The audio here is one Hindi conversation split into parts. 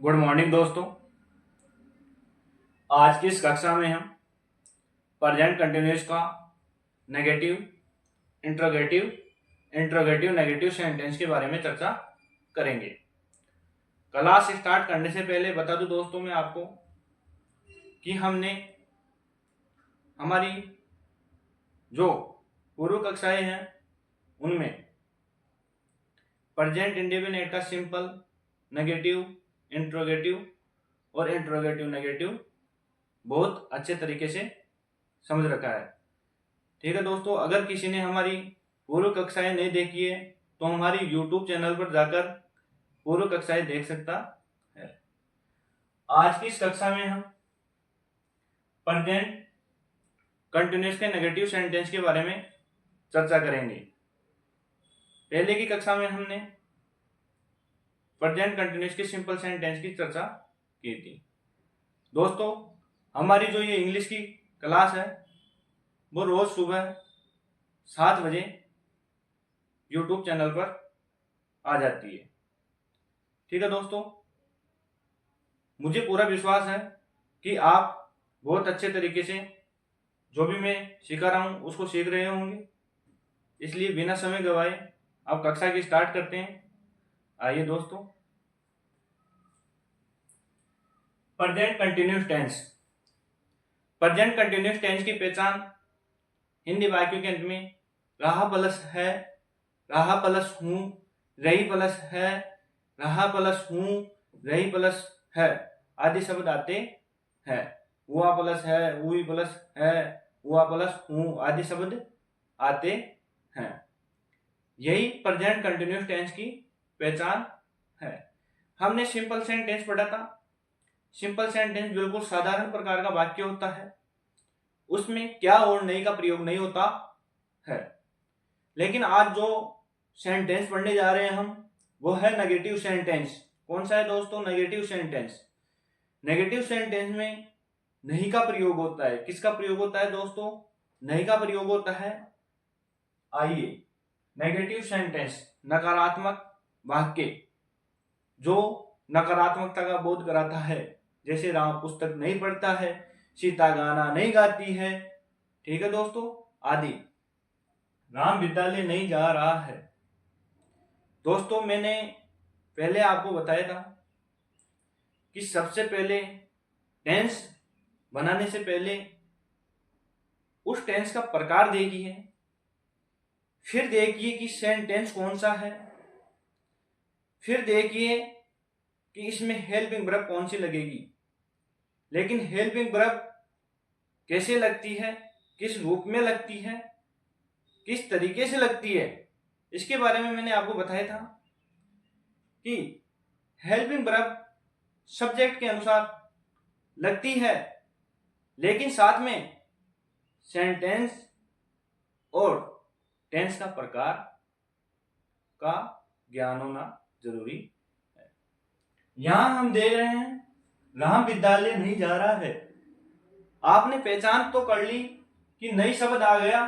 गुड मॉर्निंग दोस्तों। आज की इस कक्षा में हम प्रेजेंट कंटिन्यूअस का negative, interrogative, interrogative negative sentence के बारे में चर्चा करेंगे। क्लास स्टार्ट करने से पहले बता दूं दोस्तों मैं आपको कि हमने हमारी जो पूर्व कक्षाएं हैं उनमें प्रेजेंट इंडेफिनिट का सिंपल, नेगेटिव, इंट्रोगेटिव और इंट्रोगेटिव नेगेटिव बहुत अच्छे तरीके से समझ रखा है। ठीक है दोस्तों, अगर किसी ने हमारी पूर्व कक्षाएं नहीं देखी है तो हमारी YouTube चैनल पर जाकर पूर्व कक्षाएं देख सकता है। आज की इस कक्षा में हम प्रेजेंट कंटिन्यूअस के नेगेटिव सेंटेंस के बारे में चर्चा करेंगे। पहले की कक्षा में हमने प्रेजेंट कंटिन्यूअस के सिंपल सेंटेंस की चर्चा की थी। दोस्तों, हमारी जो ये इंग्लिश की क्लास है वो रोज सुबह 7 बजे YouTube चैनल पर आ जाती है। ठीक है दोस्तों, मुझे पूरा विश्वास है कि आप बहुत अच्छे तरीके से जो भी मैं सिखा रहा हूं उसको सीख रहे होंगे। इसलिए बिना समय गवाए अब कक्षा की स्टार्ट करते हैं। आइए दोस्तों, present continuous tense. Present continuous tense की पहचान हिंदी वाक्यों के अंत में रहा प्लस है, रहा प्लस हूं, रही प्लस है, रहा प्लस हूं, रही प्लस है आदि शब्द आते हैं। हुआ प्लस है, हुई प्लस है, हुआ प्लस हूं आदि शब्द आते हैं। यही प्रेजेंट कंटिन्यूअस टेंस की पहचान है। हमने सिंपल सेंटेंस पढ़ा था। सिंपल सेंटेंस बिल्कुल साधारण प्रकार का वाक्य होता है, उसमें क्या और नहीं का प्रयोग नहीं होता है। लेकिन आज जो सेंटेंस पढ़ने जा रहे हैं हम वो है नेगेटिव सेंटेंस। कौन सा है दोस्तों? Negative sentence. नेगेटिव सेंटेंस में नहीं का प्रयोग होता है। किसका प्रयोग होता है दोस्तों? नहीं का प्रयोग होता है। आइए, नेगेटिव सेंटेंस नकारात्मक वाक्य जो नकारात्मकता का बोध कराता है, जैसे राम पुस्तक नहीं पढ़ता है, सीता गाना नहीं गाती है, ठीक है दोस्तों, आदि। राम विद्यालय नहीं जा रहा है। दोस्तों, मैंने पहले आपको बताया था कि सबसे पहले टेंस बनाने से पहले उस टेंस का प्रकार देखिए, फिर देखिए कि सेंटेंस कौन सा है, फिर देखिए कि इसमें हेल्पिंग वर्ब कौन सी लगेगी। लेकिन हेल्पिंग वर्ब कैसे लगती है, किस रूप में लगती है, किस तरीके से लगती है, इसके बारे में मैंने आपको बताया था कि हेल्पिंग वर्ब सब्जेक्ट के अनुसार लगती है, लेकिन साथ में सेंटेंस और टेंस का प्रकार का ज्ञान होना जरूरी है। यहां हम दे रहे हैं राम विद्यालय नहीं जा रहा है। आपने पहचान तो कर ली कि नई शब्द आ गया,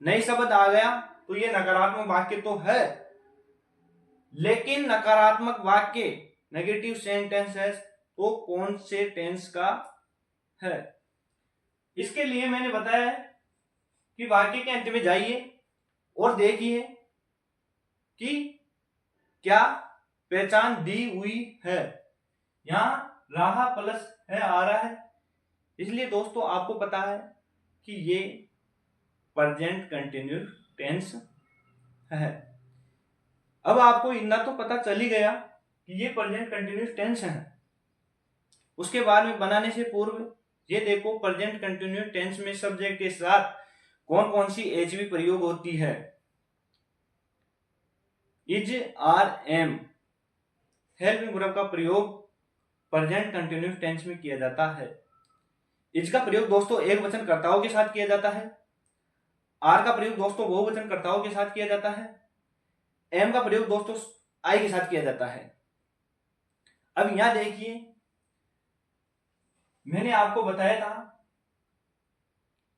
नई शब्द आ गया तो ये नकारात्मक वाक्य तो है, लेकिन नकारात्मक वाक्य नेगेटिव सेंटेंस है तो कौन से टेंस का है। इसके लिए मैंने बताया है कि वाक्य के अंत में जाइए और देखिए कि क्या पहचान दी हुई है। यहां रहा प्लस है आ रहा है, इसलिए दोस्तों आपको पता है कि ये प्रेजेंट कंटिन्यूअस टेंस है। अब आपको इतना तो पता चल ही गया कि ये प्रेजेंट कंटिन्यूअस टेंस है। उसके बाद में बनाने से पूर्व ये देखो प्रेजेंट कंटिन्यूअस टेंस में सब्जेक्ट के साथ कौन कौन सी एचवी प्रयोग होती है। Is, are, am helping verb का प्रयोग प्रेजेंट कंटिन्यूअस टेंस में किया जाता है। इज का प्रयोग दोस्तों एक वचन कर्ताओं के साथ किया जाता है। आर का प्रयोग दोस्तों बहुवचन कर्ताओं के साथ किया जाता है। एम का प्रयोग दोस्तों आई के साथ किया जाता है। अब यहां देखिए, मैंने आपको बताया था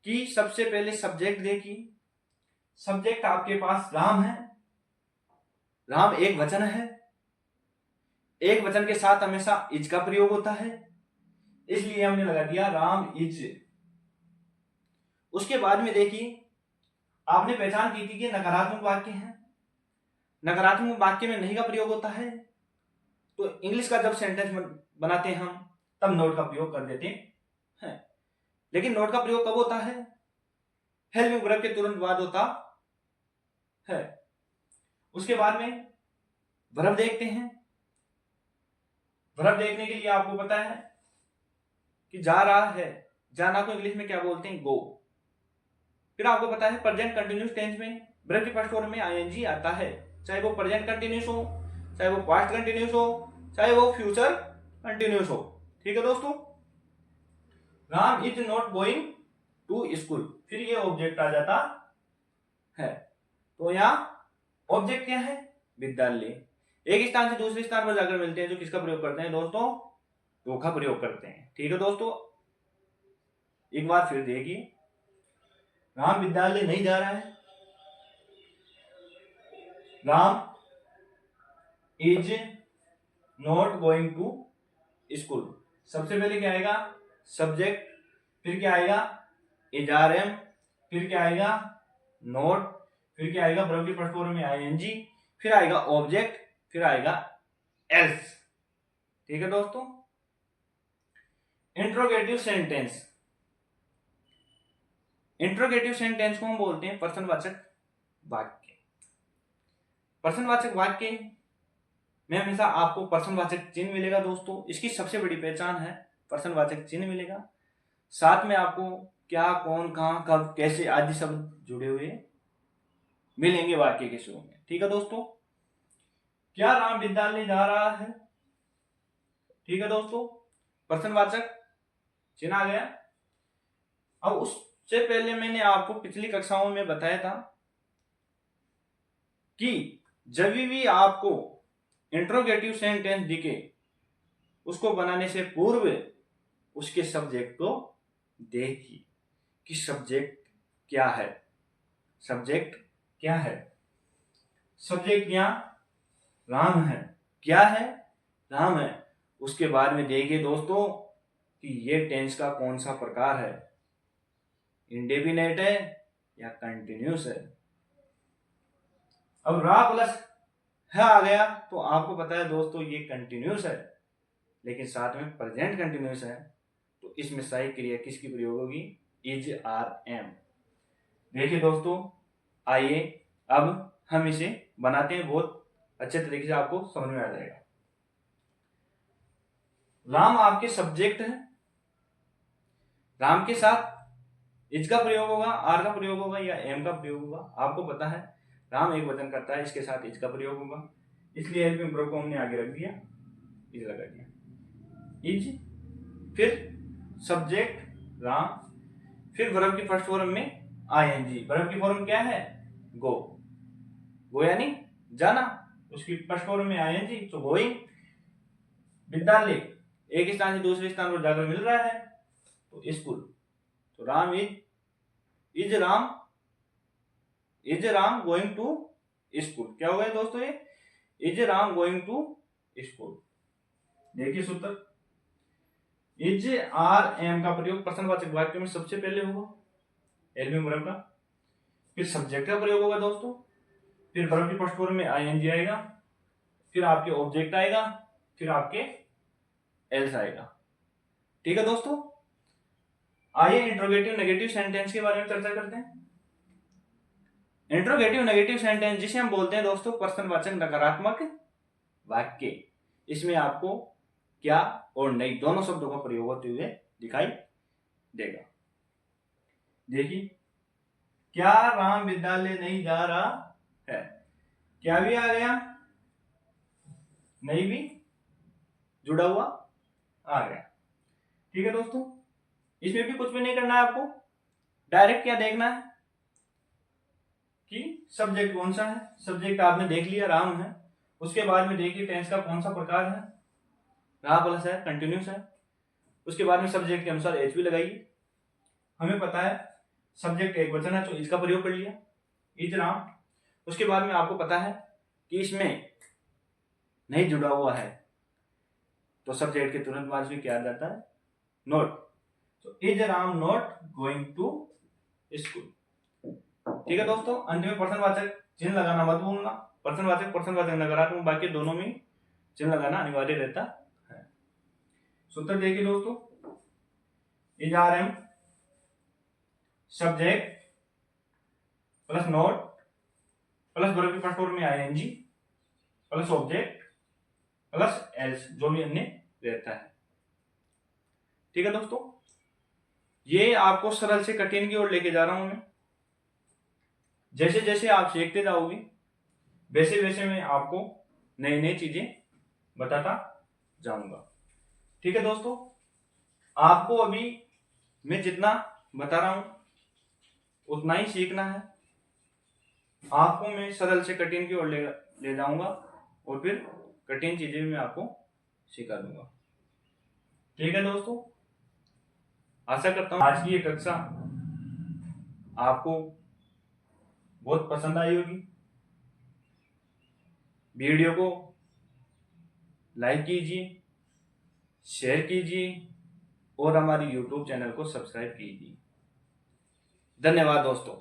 कि सबसे पहले सब्जेक्ट देखिए। सब्जेक्ट आपके पास राम है, राम एक वचन है। एक वचन के साथ हमेशा इज का प्रयोग होता है, इसलिए हमने लगा दिया राम इज। उसके बाद में देखिए आपने पहचान की थी कि नकारात्मक वाक्य है, नकारात्मक वाक्य में नहीं का प्रयोग होता है, तो इंग्लिश का जब सेंटेंस बनाते हैं हम तब नोट का प्रयोग कर देते हैं। लेकिन नोट का प्रयोग कब होता है? हेल्पिंग वर्ब के तुरंत बाद होता है। उसके बाद में वर्ब देखते हैं। वर्ब देखने के लिए आपको पता है कि जा रहा है, जाना को इंग्लिश में क्या बोलते हैं? गो। फिर आपको पता है प्रेजेंट कंटिन्यूस टेंस में वर्ब के फर्स्ट फॉर्म में आईएनजी आता है, चाहे वो प्रेजेंट कंटिन्यूस हो, चाहे वो पास्ट कंटिन्यूस हो, चाहे वो फ्यूचर कंटिन्यूस हो। ठीक है दोस्तों, Ram is not going to school, फिर ये ऑब्जेक्ट आ जाता है। तो यहाँ ऑब्जेक्ट क्या है? विद्यालय। एक स्थान से दूसरे स्थान पर जाकर मिलते हैं जो किसका प्रयोग करते हैं दोस्तों? दो का प्रयोग करते हैं। ठीक है दोस्तों, एक बार फिर देखिए, राम विद्यालय नहीं जा रहा है, Ram is not going to school. सबसे पहले क्या आएगा? सब्जेक्ट, फिर क्या आएगा? एजआरएम, फिर क्या आएगा? नोट, फिर क्या आएगा? वर्ब के फर्स्ट फॉर्म में आईएनजी, फिर आएगा ऑब्जेक्ट, फिर आएगा एल्स। ठीक है दोस्तों, इंट्रोगेटिव सेंटेंस। इंट्रोगेटिव सेंटेंस को हम बोलते हैं प्रश्नवाचक वाक्य। प्रश्नवाचक वाक्य में हमेशा आपको प्रश्नवाचक चिन्ह मिलेगा दोस्तों, इसकी सबसे बड़ी पहचान है प्रश्नवाचक चिन्ह मिलेगा, साथ में आपको क्या, कौन, कहां, कब, कैसे आदि शब्द जुड़े हुए मिलेंगे वाक्य के शुरू में। ठीक है दोस्तों, क्या राम विद्यालय जा रहा है? ठीक है दोस्तों, प्रश्नवाचक चिन्ह आ गया। अब उससे पहले मैंने आपको पिछली कक्षाओं में बताया था कि जब भी आपको इंट्रोगेटिव सेंटेंस दिखे उसको बनाने से पूर्व उसके सब्जेक्ट को देखिए कि सब्जेक्ट क्या है। सब्जेक्ट क्या है? सब्जेक्ट यहाँ राम है। क्या है? राम है। उसके बाद में देखिए दोस्तों कि ये टेंस का कौन सा प्रकार है, इंडेफिनेट है या कंटिन्यूस है। अब रा प्लस है आ गया तो आपको पता है दोस्तों ये कंटिन्यूस है, लेकिन साथ में प्रेजेंट कंटिन्यूस है, तो इसमें सही क्रिया किसकी प्रयोग होगी? Is are am. देखिए दोस्तों, आइए अब हम इसे बनाते हैं, बहुत अच्छे तरीके से आपको समझ में आ जाएगा। राम आपके सब्जेक्ट है, राम के साथ इज का प्रयोग होगा, आर का प्रयोग होगा या एम का प्रयोग होगा। आपको पता है राम एक वचन करता है, इसके साथ इज का प्रयोग होगा, इसलिए हेल्पिंग वर्ब को हमने आगे रख दिया, इज लगा दिया, इज, फिर सब्जेक्ट राम, फिर वर्ब की फर्स्ट फॉर्म में आईएनजी। वर्ब की फॉर्म क्या है? गो। गो यानी जाना, उसकी फर्स्ट फॉर्म में आईएनजी, तो गोइंग। विद्यालय, एक स्थान से दूसरे स्थान पर जाकर मिल रहा है, तो स्कूल। तो Ram is Ram going to school. क्या हो गया दोस्तों? ये is Ram going to school. देखिए सूत्र, इज आर एम का प्रयोग प्रश्नवाचक वाक्य में सबसे पहले होगा, हेल्पिंग वर्ब का, फिर सब्जेक्ट का प्रयोग होगा दोस्तों, फिर वर्ब की फर्स्ट फॉर्म में आईएनजी आएगा, फिर आपके ऑब्जेक्ट आएगा, फिर आपके एल्स आएगा। ठीक है दोस्तों, आइए इंट्रोगेटिव नेगेटिव सेंटेंस के बारे में चर्चा करते हैं। इंट्रोगेटिव नेगेटिव सेंटेंस जिसे हम बोलते हैं दोस्तों प्रश्नवाचक नकारात्मक वाक्य, इसमें आपको क्या और नहीं दोनों शब्दों का प्रयोग होते हुए दिखाई देगा। देखिए, क्या राम विद्यालय नहीं जा रहा है? क्या भी आ गया, नहीं भी जुड़ा हुआ आ गया। ठीक है दोस्तों, इसमें भी कुछ भी नहीं करना है आपको, डायरेक्ट क्या देखना है कि सब्जेक्ट कौन सा है। सब्जेक्ट आपने देख लिया राम है, उसके बाद में देखिए टेंस का कौन सा प्रकार है, रहा प्लस है, कंटिन्यूस है। उसके बाद में सब्जेक्ट के अनुसार एच भी लगाइए। हमें पता है सब्जेक्ट एक वचन है तो इसका प्रयोग कर लिया, इज राम। उसके बाद में आपको पता है कि इसमें नहीं जुड़ा हुआ है, तो सब्जेक्ट के तुरंत बाद में क्या आ जाता है, नॉट। तो is Ram not going to school. ठीक है दोस्तों, अंत में प्रश्नवाचक चिन्ह लगाना मत भूलना। प्रश्नवाचक नकारात्मक वाक्य दोनों में चिन्ह लगाना अनिवार्य रहता है। सूत्र देखिए दोस्तों, is are am subject plus not plus verb के फर्स्ट फॉर्म में ING plus object plus else, जो भी अन्य रहता है। ठीक है दोस्तों, ये आपको सरल से कठिन की ओर लेके जा रहा हूं मैं। जैसे जैसे आप सीखते जाओगे वैसे वैसे मैं आपको नई नई चीजें बताता जाऊंगा। ठीक है दोस्तों, आपको अभी मैं जितना बता रहा हूं उतना ही सीखना है। आपको मैं सरल से कठिन की ओर ले जाऊंगा और फिर कठिन चीजें भी मैं आपको सिखा दूंगा। ठीक है दोस्तों, आशा करता हूं आज की ये कक्षा आपको बहुत पसंद आई होगी। वीडियो को लाइक कीजिए, शेयर कीजिए और हमारी YouTube चैनल को सब्सक्राइब कीजिए। धन्यवाद दोस्तों।